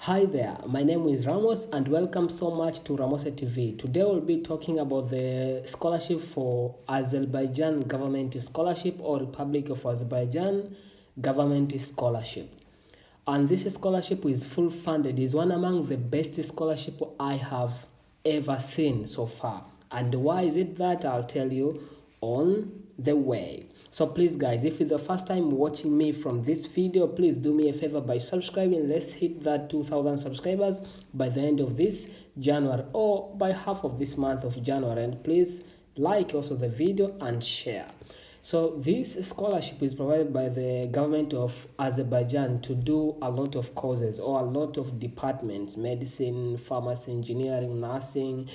Hi there, my name is Ramos and welcome so much to Ramos TV. Today we'll be talking about the scholarship for Azerbaijan government scholarship or Republic of Azerbaijan government scholarship. And this scholarship is full funded, is one among the best scholarship I have ever seen so far. And why is it that? I'll tell you on the way. So please guys, if it's the first time watching me from this video, please do me a favor by subscribing. Let's hit that 2,000 subscribers by the end of this January or by half of this month of January. And please like also the video and share. So this scholarship is provided by the government of Azerbaijan to do a lot of courses or a lot of departments: medicine, pharmacy, engineering, nursing,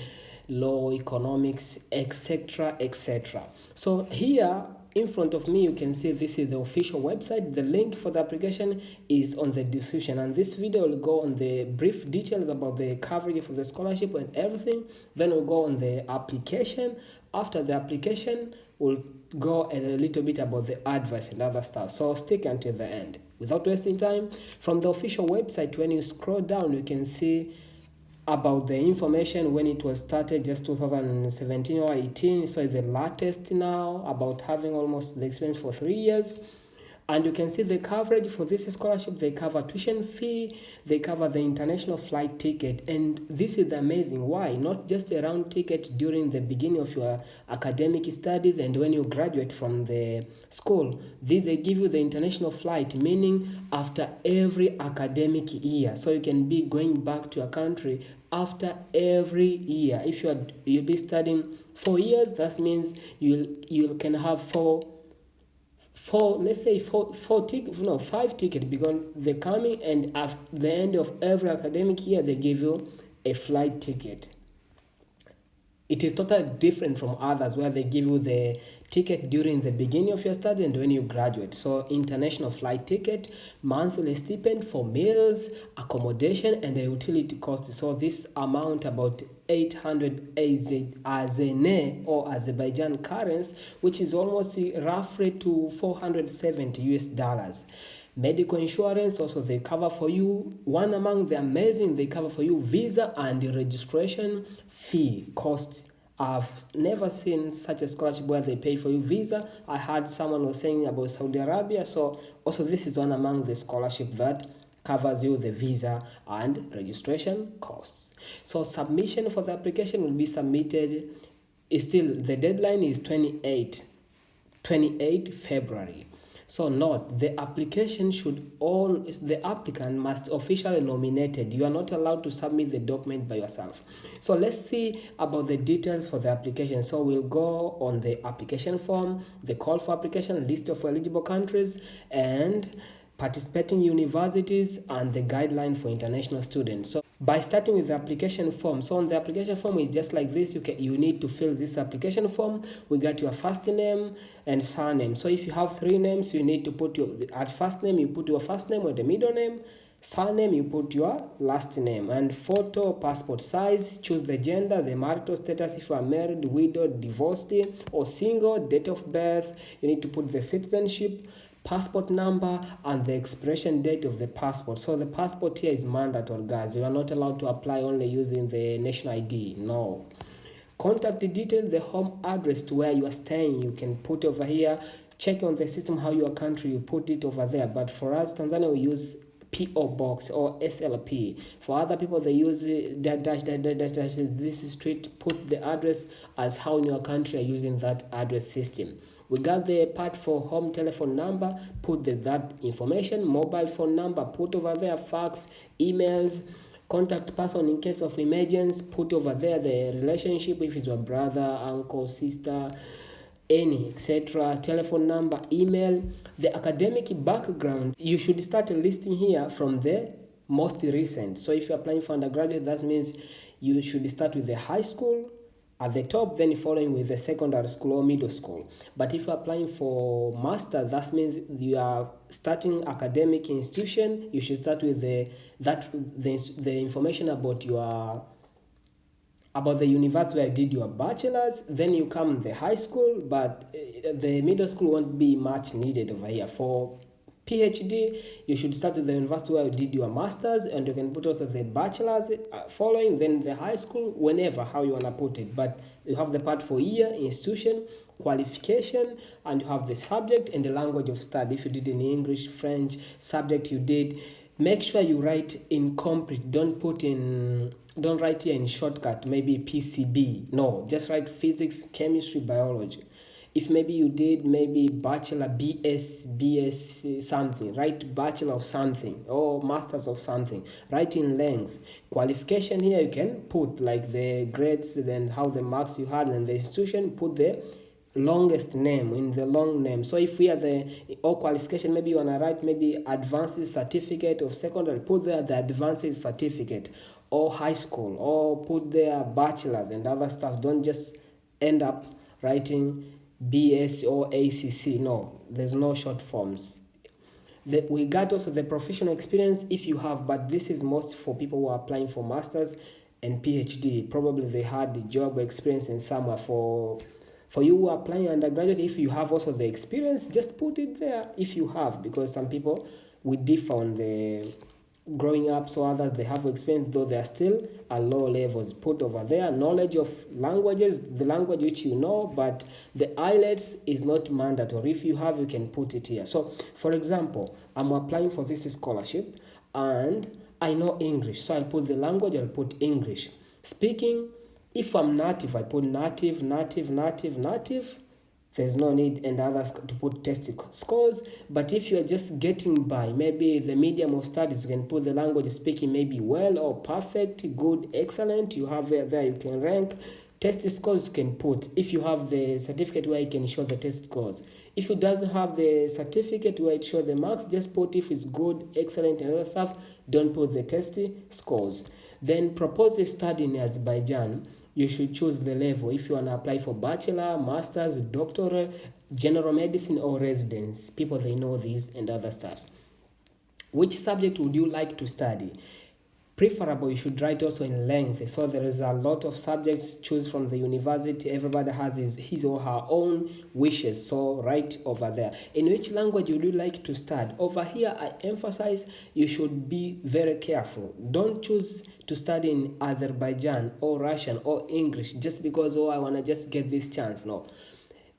law, economics, etc., etc. So here in front of me you can see this is the official website. The link for the application is on the description, and this video will go on the brief details about the coverage for the scholarship and everything. Then we'll go on the application. After the application we'll go a little bit about the advice and other stuff, so stick until the end. Without wasting time, from the official website, when you scroll down you can see about the information when it was started, just 2017 or 18. So the latest now, about having almost the experience for 3 years. And you can see the coverage for this scholarship. They cover tuition fee, they cover the international flight ticket. And this is amazing. Why? Not just a round ticket during the beginning of your academic studies and when you graduate from the school. They give you the international flight, meaning after every academic year. So you can be going back to your country after every year. If you'll be studying 4 years, that means you can have five tickets, because they're coming, and at the end of every academic year they give you a flight ticket. It is totally different from others where they give you the ticket during the beginning of your study and when you graduate. So international flight ticket, monthly stipend for meals, accommodation, and the utility costs. So this amount about 800 azene or Azerbaijan currency, which is almost roughly to 470 US dollars. Medical insurance also they cover for you. One among the amazing, they cover for you visa and registration fee cost. I've never seen such a scholarship where they pay for you visa. I heard someone was saying about Saudi Arabia. So also this is one among the scholarship that covers you the visa and registration costs. So submission for the application will be submitted. Still, the deadline is 28 February. So note, the application the applicant must officially nominated. You are not allowed to submit the document by yourself. So let's see about the details for the application. So we'll go on the application form, the call for application, list of eligible countries, and participating universities, and the guideline for international students. So by starting with the application form, so on the application form is just like this. You need to fill this application form. We got your first name and surname. So if you have 3 names, you need to put at first name you put your first name or the middle name, surname you put your last name, and photo, passport size, choose the gender, the marital status, if you are married, widowed, divorced, or single, date of birth. You need to put the citizenship, passport number, and the expiration date of the passport. So the passport here is mandatory, guys. You are not allowed to apply only using the national ID. No. Contact detail, the home address to where you are staying, you can put over here. Check on the system how your country, you put it over there. But for us, Tanzania, we use PO box or SLP. For other people, they use this street. Put the address as how in your country are using that address system. We got the part for home telephone number, put that information, mobile phone number, put over there, fax, emails, contact person in case of emergency, put over there the relationship, if it's your brother, uncle, sister, any, etc., telephone number, email, the academic background. You should start listing here from the most recent. So if you're applying for undergraduate, that means you should start with the high school at the top, then following with the secondary school or middle school. But if you're applying for master, that means you are starting academic institution. You should start with the information about the university where you did your bachelor's. Then you come the high school, but the middle school won't be much needed over here. For PhD, you should start with the university where you did your masters, and you can put also the bachelors following, then the high school, whenever, how you want to put it. But you have the part for year, institution, qualification, and you have the subject and the language of study. If you did in English, French, subject you did, make sure you write in complete. Don't write here in shortcut, maybe PCB. No, just write physics, chemistry, biology. If maybe you did maybe bachelor, BS something, write bachelor of something or masters of something, write in length. Qualification here you can put like the grades, then how the marks you had, and the institution, put the longest name in the long name. So if we are the or qualification, maybe you want to write maybe advanced certificate of secondary, put there the advanced certificate, or high school, or put there bachelors and other stuff. Don't just end up writing BS or ACC. No, there's no short forms. We got also the professional experience if you have, but this is most for people who are applying for masters and PhD. Probably they had the job experience in somewhere. For you who are applying undergraduate, if you have also the experience, just put it there if you have, because some people we differ on the growing up, so others they have experience though they are still at low levels. Put over there knowledge of languages, the language which you know, but the IELTS is not mandatory. If you have, you can put it here. So for example, I'm applying for this scholarship and I know English, so I'll put the language, I'll put English. Speaking, if I'm native, I put native. There's no need and others to put test scores. But if you're just getting by, maybe the medium of studies, you can put the language speaking maybe well or perfect, good, excellent. You have there you can rank. Test scores you can put. If you have the certificate where you can show the test scores. If it doesn't have the certificate where it shows the marks, just put if it's good, excellent, and other stuff. Don't put the test scores. Then propose a study in Azerbaijan. You should choose the level. If you want to apply for bachelor, masters, doctorate, general medicine, or residence. People, they know this and other stuffs. Which subject would you like to study? Preferable, you should write also in length. So there is a lot of subjects. Choose from the university. Everybody has his or her own wishes. So write over there. In which language would you like to study? Over here, I emphasize you should be very careful. Don't choose to study in Azerbaijan or Russian or English just because, I want to just get this chance. No.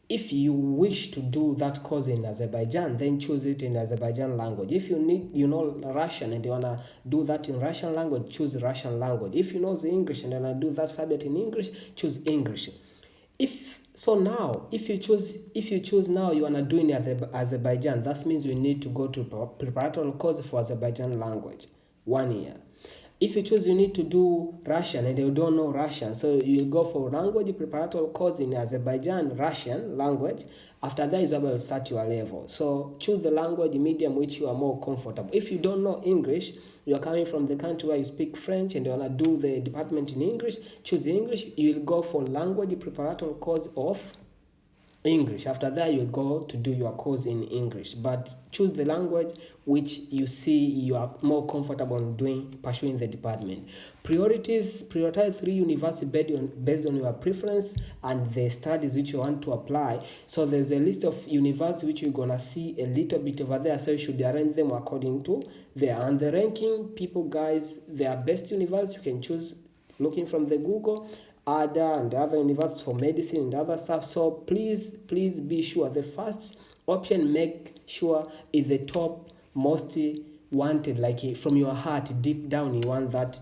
If you wish to do that course in Azerbaijan, then choose it in Azerbaijan language. If you know Russian and you want to do that in Russian language, choose Russian language. If you know the English and you want to do that subject in English, choose English. If you choose now you want to do in Azerbaijan, that means you need to go to preparatory course for Azerbaijan language, 1 year. If you choose you need to do Russian and you don't know Russian, so you go for language preparatory course in Azerbaijan, Russian language. After that is able to start your level. So choose the language medium which you are more comfortable. If you don't know English, you are coming from the country where you speak French and you want to do the department in English, choose English. You will go for language preparatory course of English. After that, you'll go to do your course in English. But choose the language which you see you are more comfortable in pursuing the department. Prioritize 3 universities based on your preference and the studies which you want to apply. So there's a list of universities which you're gonna see a little bit over there. So you should arrange them according to there. And the ranking, people, guys, their best universities you can choose looking from the Google. ADA and other universities for medicine and other stuff. So please be sure the first option, make sure is the top most wanted, like from your heart deep down you want that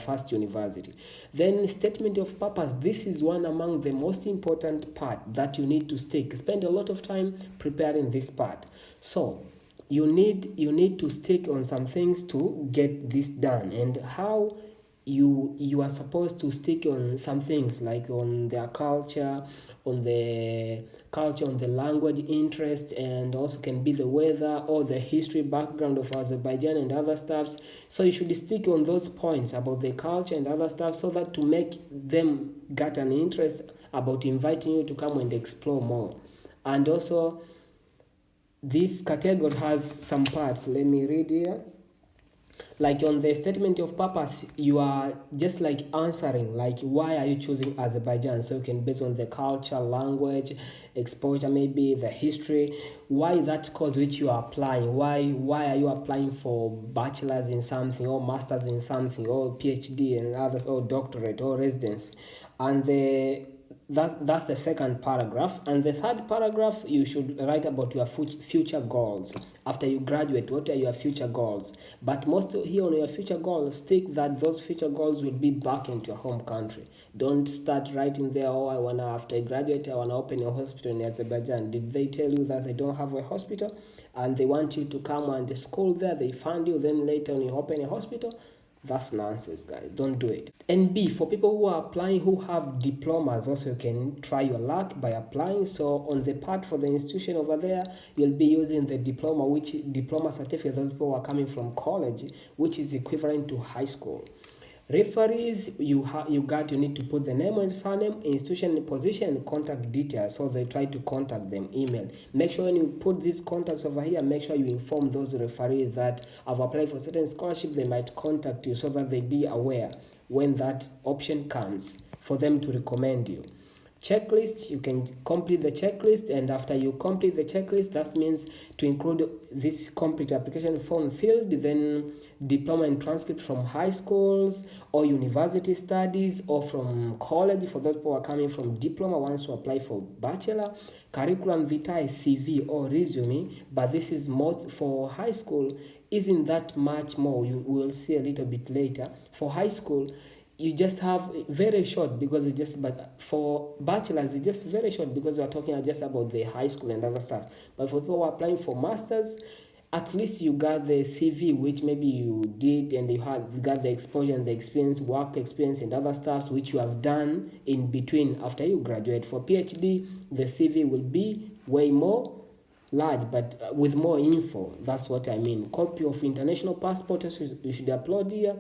first university. Then statement of purpose, this is one among the most important part that you need to stick. Spend a lot of time preparing this part. So you need to stick on some things to get this done. And how you are supposed to stick on some things like on their culture, on the language interest, and also can be the weather or the history background of Azerbaijan and other stuffs. So you should stick on those points about the culture and other stuff, so that to make them get an interest about inviting you to come and explore more. And also this category has some parts. Let me read here. Like on the statement of purpose, you are just like answering like why are you choosing Azerbaijan. So you can, based on the culture, language, exposure, maybe the history, why that course which you are applying, why are you applying for bachelor's in something, or master's in something, or PhD and others, or doctorate or residency. And that's the second paragraph. And the third paragraph, you should write about your future goals. After you graduate, what are your future goals? But most here on your future goals, stick that those future goals will be back into your home country. Don't start writing there, oh, I wanna, after I graduate, I wanna open a hospital in Azerbaijan. Did they tell you that they don't have a hospital and they want you to come and school there? They fund you, then later on you open a hospital? That's nonsense, guys. Don't do it. And B, for people who are applying who have diplomas, also you can try your luck by applying. So on the part for the institution over there, you'll be using the diploma certificate. Those people who are coming from college, which is equivalent to high school. Referees, you need to put the name and surname, institution, position, and contact details. So they try to contact them, email. Make sure when you put these contacts over here, make sure you inform those referees that I've applied for certain scholarship. They might contact you so that they be aware when that option comes for them to recommend you. Checklist, you can complete the checklist, and after you complete the checklist, that means to include this complete application form field, then diploma and transcript from high schools or university studies or from college for those people who are coming from diploma wants to apply for bachelor, curriculum vitae, CV or resume. But this is most for high school, isn't that much more. You will see a little bit later. For high school, you just have very short, because it just, but for bachelors it's just very short because we are talking just about the high school and other stuff. But for people who are applying for masters, at least you got the CV, which maybe you did, and you got the exposure and the experience, work experience and other stuff which you have done in between after you graduate. For PhD, the CV will be way more large, but with more info. That's what I mean. Copy of international passport you should upload here.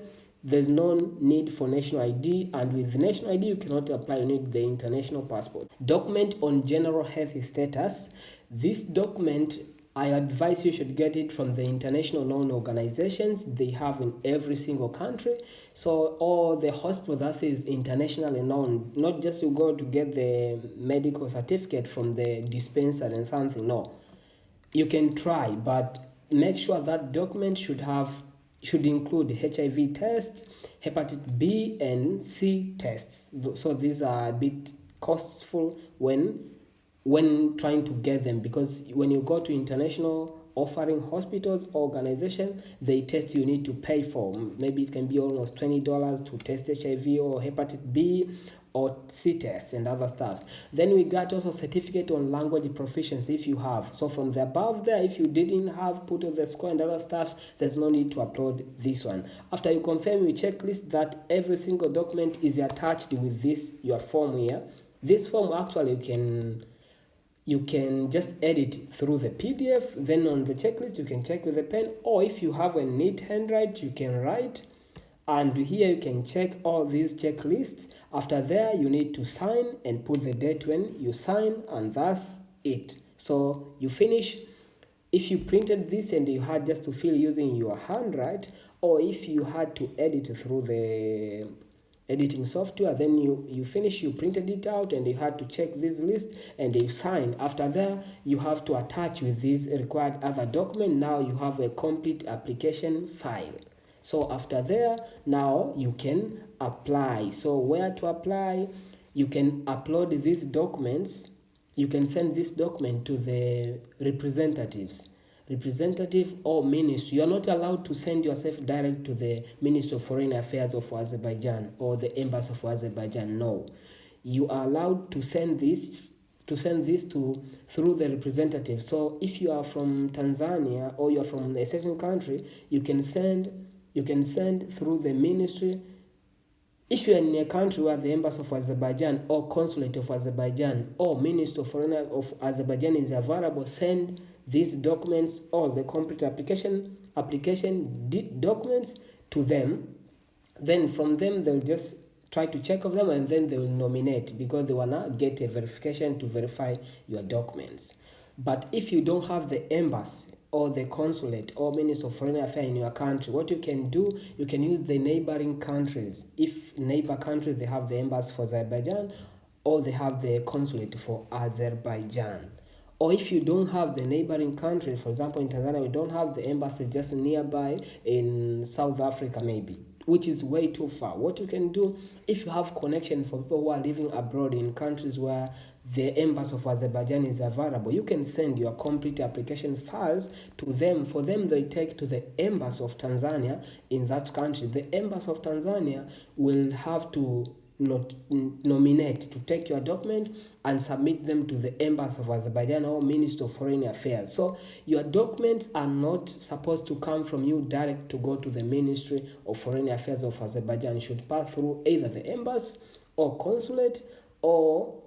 There's no need for national ID, and with national ID you cannot apply, you need the international passport. Document on general health status. This document, I advise you should get it from the international known organizations they have in every single country. So, or the hospital that is internationally known, not just you go to get the medical certificate from the dispensary and something. No, you can try, but make sure that document should include HIV tests, hepatitis B and C tests. So these are a bit costful when trying to get them, because when you go to international offering hospitals organization, they test you need to pay for. Maybe it can be almost $20 to test HIV or hepatitis B or C tests and other stuff. Then we got also certificate on language proficiency if you have. So from the above there, if you didn't have put on the score and other stuff, there's no need to upload this one. After you confirm your checklist that every single document is attached with this your form here. This form actually you can just edit through the PDF. Then on the checklist you can check with a pen, or if you have a neat handwrite you can write. And here you can check all these checklists. After there, you need to sign and put the date when you sign, and that's it. So you finish. If you printed this and you had just to fill using your handwrite, or if you had to edit through the editing software, then you finish, you printed it out and you had to check this list and you sign. After there, you have to attach with this required other document. Now you have a complete application file. So after there, now you can apply. So where to apply? You can upload these documents. You can send this document to the representative or ministry. You are not allowed to send yourself direct to the Ministry of Foreign Affairs of Azerbaijan or the Embassy of Azerbaijan. No, you are allowed to send this through the representative. So if you are from Tanzania or you are from a certain country, you can send through the ministry. If you are in a country where the Embassy of Azerbaijan or Consulate of Azerbaijan or Ministry of Foreign of Azerbaijan is available, send these documents, all the complete application documents to them. Then from them they'll just try to check of them, and then they will nominate, because they wanna get a verification to verify your documents. But if you don't have the embassy or the consulate or Minister of Foreign Affairs in your country, what you can do, you can use the neighboring countries. If neighbor countries, they have the embassy for Azerbaijan, or they have the consulate for Azerbaijan. Or if you don't have the neighboring country, for example, in Tanzania, we don't have the embassy just nearby in South Africa maybe, which is way too far. What you can do, if you have connection for people who are living abroad in countries where the embassy of Azerbaijan is available, you can send your complete application files to them. For them, they take to the embassy of Tanzania in that country. The embassy of Tanzania will have to nominate to take your document and submit them to the embassy of Azerbaijan or Minister of Foreign Affairs. So your documents are not supposed to come from you direct to go to the Ministry of Foreign Affairs of Azerbaijan. It should pass through either the embassy or consulate, or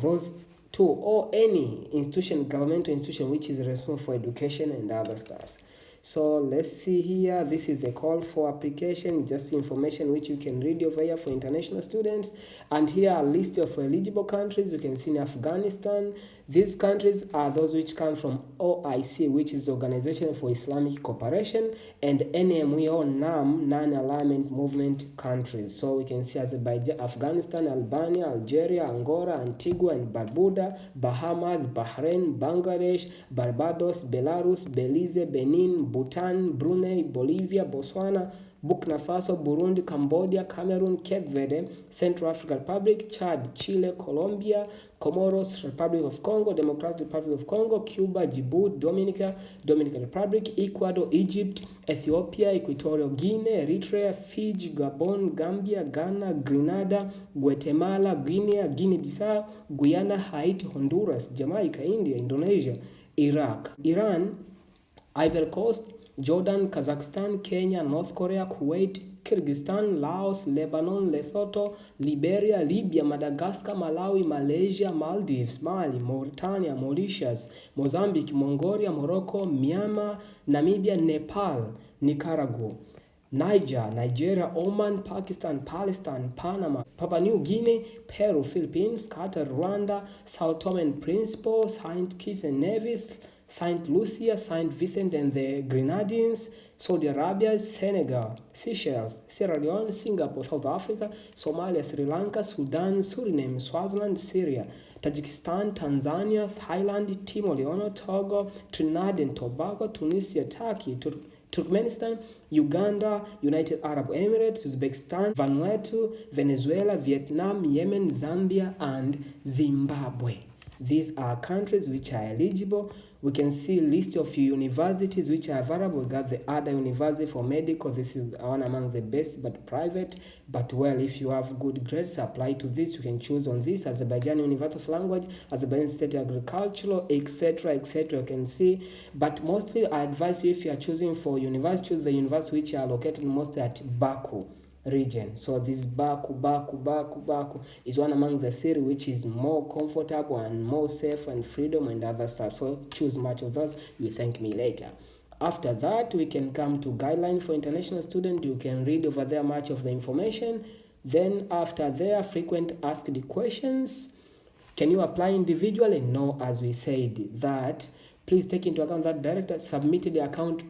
those two, or any institution, governmental institution which is responsible for education and other stuff. So let's see here. This is the call for application, just information which you can read over here for international students. And here are a list of eligible countries. You can see in Afghanistan. These countries are those which come from OIC, which is Organization for Islamic Cooperation, and NME or NAM, Non-Alignment Movement countries. So we can see Azerbaijan, Afghanistan, Albania, Algeria, Angola, Antigua and Barbuda, Bahamas, Bahrain, Bangladesh, Barbados, Belarus, Belize, Benin, Bhutan, Brunei, Bolivia, Botswana, Burkina Faso, Burundi, Cambodia, Cameroon, Cape Verde, Central African Republic, Chad, Chile, Colombia, Comoros, Republic of Congo, Democratic Republic of Congo, Cuba, Djibouti, Dominican Republic, Ecuador, Egypt, Ethiopia, Equatorial Guinea, Eritrea, Fiji, Gabon, Gambia, Ghana, Grenada, Guatemala, Guinea-Bissau, Guyana, Haiti, Honduras, Jamaica, India, Indonesia, Iraq, Iran, Ivory Coast, Jordan, Kazakhstan, Kenya, North Korea, Kuwait, Kyrgyzstan, Laos, Lebanon, Lesotho, Liberia, Libya, Madagascar, Malawi, Malaysia, Maldives, Mali, Mauritania, Mauritius, Mozambique, Mongolia, Morocco, Myanmar, Namibia, Nepal, Nicaragua, Niger, Nigeria, Oman, Pakistan, Palestine, Panama, Papua New Guinea, Peru, Philippines, Qatar, Rwanda, Sao Tome and Principe, Saint Kitts and Nevis, Saint Lucia, Saint Vincent and the Grenadines, Saudi Arabia, Senegal, Seychelles, Sierra Leone, Singapore, South Africa, Somalia, Sri Lanka, Sudan, Suriname, Swaziland, Syria, Tajikistan, Tanzania, Thailand, Timor-Leste, Togo, Trinidad and Tobago, Tunisia, Turkey, Turkmenistan, Uganda, United Arab Emirates, Uzbekistan, Vanuatu, Venezuela, Vietnam, Yemen, Zambia, and Zimbabwe. These are countries which are eligible. We can see a list of universities which are available. We got the Ada University for medical. This is one among the best, but private. But well, if you have good grades, apply to this. You can choose on this. Azerbaijani University of Language, Azerbaijan State Agricultural, etc., etc. You can see. But mostly, I advise you, if you are choosing for university, choose the universities which are located mostly at Baku region. So this Baku is one among the city which is more comfortable and more safe and freedom and other stuff. So choose much of those. You thank me later. After that, we can come to guidelines for international students. You can read over there much of the information. Then after there, frequent asked questions. Can you apply individually? No, as we said that. Please take into account that director submitted the account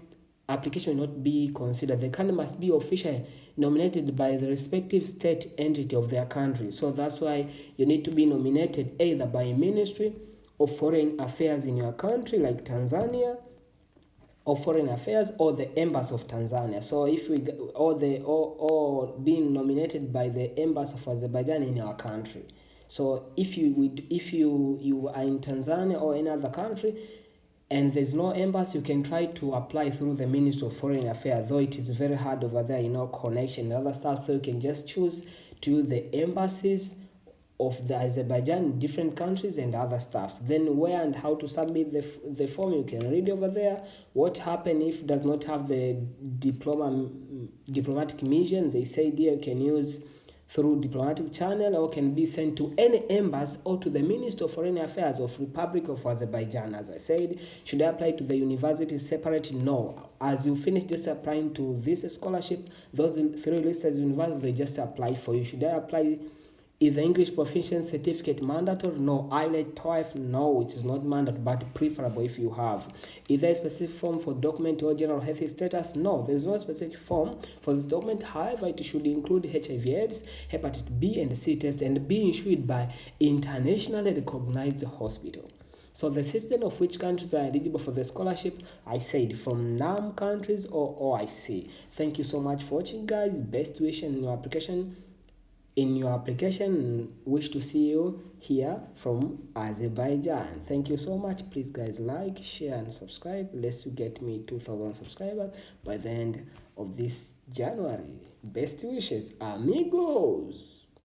application will not be considered. The candidate must be officially nominated by the respective state entity of their country. So that's why you need to be nominated either by a Ministry of Foreign Affairs in your country, like Tanzania, or Foreign Affairs, or the Embassy of Tanzania. So if we or being nominated by the Embassy of Azerbaijan in our country. So if you are in Tanzania or any other country, and there's no embassy, you can try to apply through the Ministry of Foreign Affairs, though it is very hard over there, connection and other stuff. So you can just choose to the embassies of the Azerbaijan in different countries and other stuffs. Then where and how to submit the form, you can read over there. What happens if it does not have the diplomatic mission? They say there you can use through diplomatic channel, or can be sent to any embassy or to the Minister of Foreign Affairs of Republic of Azerbaijan. As I said, should I apply to the university separate? No. As you finish just applying to this scholarship, those three listed universities, they just apply for you. Should I apply Is the English proficiency certificate mandatory? No. IELTS, TOEFL? No, it is not mandatory, but preferable if you have. Is there a specific form for document or general health status? No, there is no specific form for this document. However, it should include HIV/AIDS, hepatitis B and C tests, and be issued by internationally recognized hospital. So the system of which countries are eligible for the scholarship, I said from NAM countries or OIC. Thank you so much for watching, guys. Best wishes in your application. Wish to see you here from Azerbaijan. Thank you so much. Please, guys, like, share and subscribe. Let's get me 2,000 subscribers by the end of this January. Best wishes, amigos.